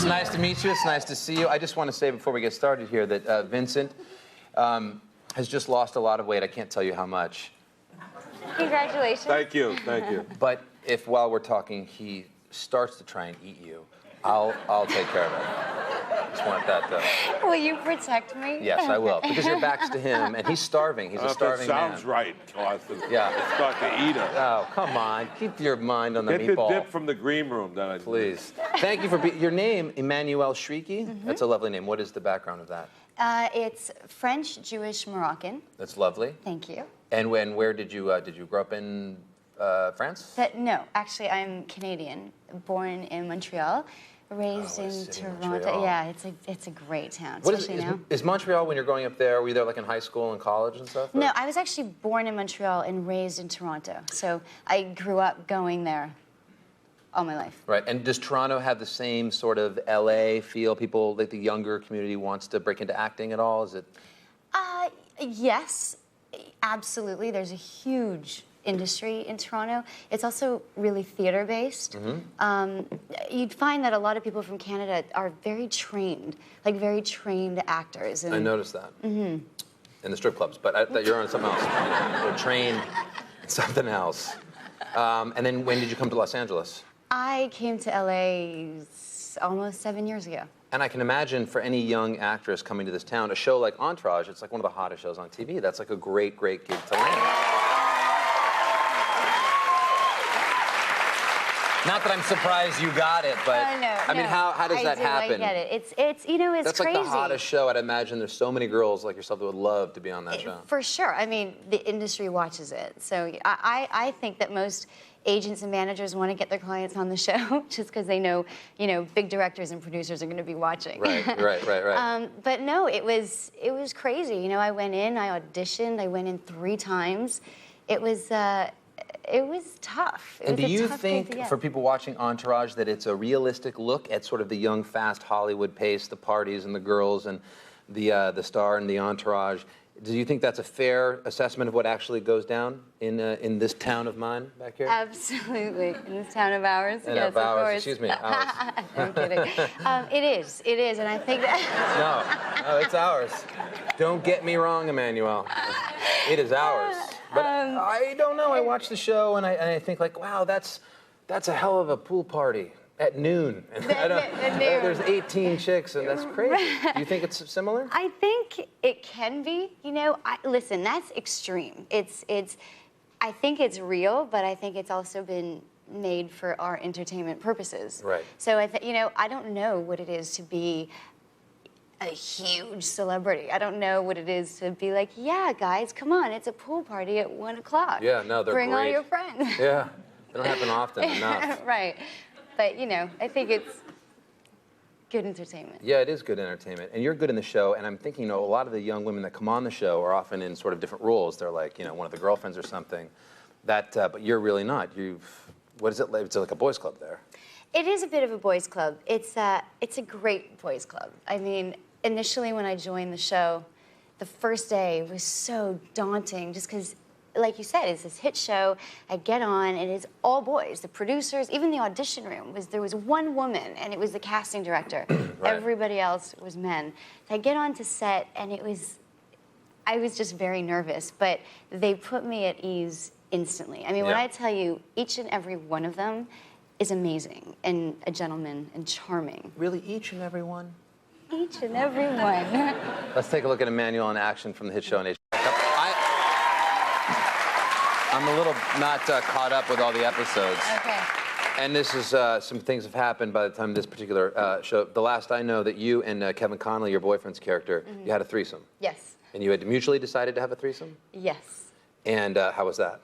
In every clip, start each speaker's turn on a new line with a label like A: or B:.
A: It's nice to meet you. It's nice to see you. I just want to say before we get started here that Vincent has just lost a lot of weight. I can't tell you how much.
B: Congratulations.
C: Thank you, thank you.
A: But if while we're talking he starts to try and eat you, I'll take care of it. Just want that though.
B: Will you protect me?
A: Yes, I will. Because your back's to him, and he's starving. He's a starving man.
C: That sounds right, Carson.
A: Yeah.
C: Start to eat her.
A: Oh, come on. Keep your mind on the
C: Get
A: meatball.
C: the dip from the green room that I did.
A: Please. Thank you for your name, Emmanuelle Chriqui. That's a lovely name. What is the background of that?
B: It's French, Jewish, Moroccan.
A: That's lovely.
B: Thank you.
A: And where did you grow up in France?
B: No, actually, I'm Canadian, born in Montreal, raised in Toronto.
A: Montreal.
B: Yeah, it's a great town,
A: What
B: especially now.
A: is Montreal, when you're growing up there, were you there like in high school and college and stuff? Or?
B: No, I was actually born in Montreal and raised in Toronto. So I grew up going there all my life.
A: Right, and does Toronto have the same sort of LA feel? People, like the younger community wants to break into acting at all? Is it?
B: Yes, absolutely. There's a huge industry in Toronto. It's also really theater-based. You'd find that a lot of people from Canada are very trained, like very trained actors. And
A: I noticed that. In the strip clubs, but I thought you were on something else. You're trained in something else. And then when did you come to Los Angeles?
B: I came to LA almost 7 years ago.
A: And I can imagine for any young actress coming to this town, a show like Entourage, it's like one of the hottest shows on TV. That's like a great, great gig to land. Not that I'm surprised you got it, but I mean, how does that happen?
B: I get it. It's you know, it's
A: That's
B: crazy.
A: Like the hottest show. I'd imagine there's so many girls like yourself that would love to be on that show.
B: For sure. I mean, the industry watches it. So I think that most agents and managers want to get their clients on the show just because they know, big directors and producers are going to be watching.
A: Right.
B: But no, it was crazy. I went in, I auditioned, I went in 3 times. It was tough.
A: And do you think, for people watching Entourage, that it's a realistic look at sort of the young, fast Hollywood pace, the parties and the girls and the star and the entourage? Do you think that's a fair assessment of what actually goes down in this town of mine back here?
B: Absolutely. In this town of ours?
A: In
B: yes,
A: of ours,
B: course.
A: excuse me, ours.
B: I'm kidding. It is, and I think that...
A: No, it's ours. Don't get me wrong, Emmanuelle. It is ours. But I don't know. I watch the show and I think like, wow, that's a hell of a pool party at noon.
B: At noon.
A: There's 18 chicks and that's crazy. Do you think it's similar?
B: I think it can be. Listen, that's extreme. I think it's real, but I think it's also been made for our entertainment purposes.
A: Right.
B: So I don't know what it is to be a huge celebrity. I don't know what it is to be like, yeah, guys, come on, it's a pool party at 1 o'clock.
A: Yeah, no, they're
B: Bring
A: great.
B: all your friends.
A: Yeah, they don't happen often enough.
B: Right, but I think it's good entertainment.
A: Yeah, it is good entertainment, and you're good in the show. And I'm thinking, a lot of the young women that come on the show are often in sort of different roles. They're like, one of the girlfriends or something. But you're really not. What is it like? It's like a boys' club there.
B: It is a bit of a boys' club. It's a great boys' club. I mean, initially when I joined the show, the first day was so daunting just because, like you said, it's this hit show. I get on, and it's all boys. The producers, even the audition room, there was one woman, and it was the casting director.
A: Right.
B: Everybody else was men. So I get on to set, and I was just very nervous, but they put me at ease instantly. I mean, when I tell you, each and every one of them is amazing, and a gentleman, and charming.
A: Really, each and every one?
B: Each and every one.
A: Let's take a look at Emmanuelle in action from the hit show on HBO. I'm a little not caught up with all the episodes.
B: Okay.
A: And this is, some things have happened by the time this particular show. The last I know that you and Kevin Connolly, your boyfriend's character, you had a threesome.
B: Yes.
A: And you had mutually decided to have a threesome?
B: Yes.
A: And how was that?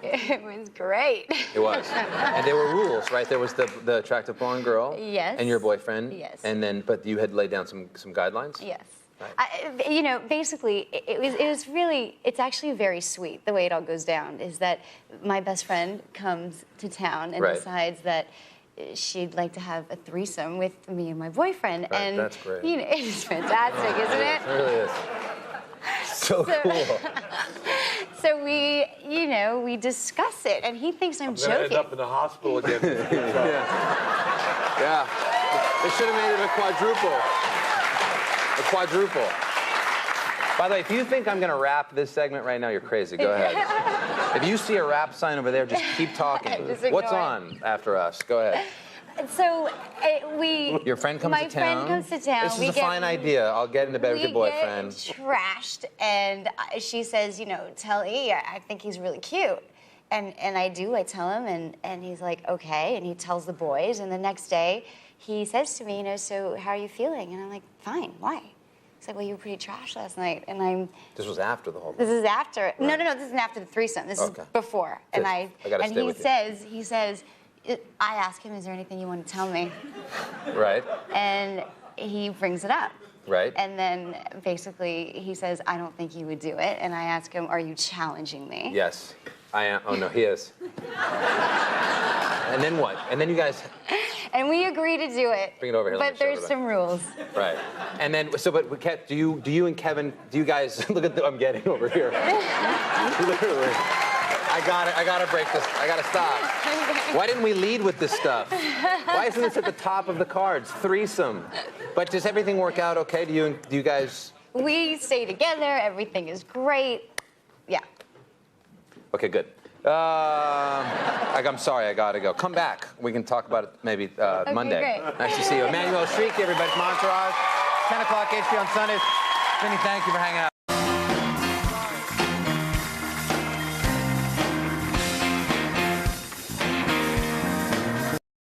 B: It was great.
A: It was. And there were rules, right? There was the attractive blonde girl.
B: Yes.
A: And your boyfriend.
B: Yes.
A: And then, but you had laid down some guidelines?
B: Yes.
A: Right.
B: Basically, it's actually very sweet. The way it all goes down is that my best friend comes to town and decides that she'd like to have a threesome with me and my boyfriend.
A: Right,
B: and
A: that's great.
B: It's fantastic, isn't it?
A: It really is. So cool.
B: So we discuss it, and he thinks I'm
C: gonna
B: joking.
C: end up in the hospital again.
A: Yeah. They should have made it a quadruple. A quadruple. By the way, if you think I'm going to rap this segment right now, you're crazy. Go ahead. If you see a rap sign over there, just keep talking.
B: Just ignore
A: What's
B: it.
A: on after us? Go ahead.
B: So
A: Your friend comes to town?
B: My friend comes to town.
A: This is a fine idea. I'll get into bed with your boyfriend.
B: We get trashed, and she says, tell E, I think he's really cute. And I do, I tell him, and he's like, okay, and he tells the boys, and the next day, he says to me, so how are you feeling? And I'm like, fine, why? He's like, well, you were pretty trash last night, and I'm...
A: This was after the whole thing.
B: This is after.
A: Right.
B: No, this isn't after the threesome. This
A: Okay.
B: is before.
A: Good.
B: And
A: I gotta stay with you.
B: he says, I ask him, is there anything you want to tell me?
A: Right.
B: And he brings it up.
A: Right.
B: And then basically he says, I don't think you would do it. And I ask him, are you challenging me?
A: Yes. I am. Oh, no, he is. And then what? And then you guys...
B: And we agree to do it.
A: Bring it over here. let
B: But
A: me show
B: there's
A: it.
B: some rules.
A: Right. And then, but do you and Kevin, do you guys, look at what I'm getting over here. Literally. I gotta break this. I gotta stop. Why didn't we lead with this stuff? Why isn't this at the top of the cards? Threesome. But does everything work out okay? Do you guys?
B: We stay together. Everything is great. Yeah.
A: Okay, good. I'm sorry, I gotta go. Come back. We can talk about it maybe Monday.
B: Great.
A: Nice to see you. Emmanuelle, Chriqui, everybody from Entourage. 10 o'clock, HBO on Sundays. Vinny, thank you for hanging out.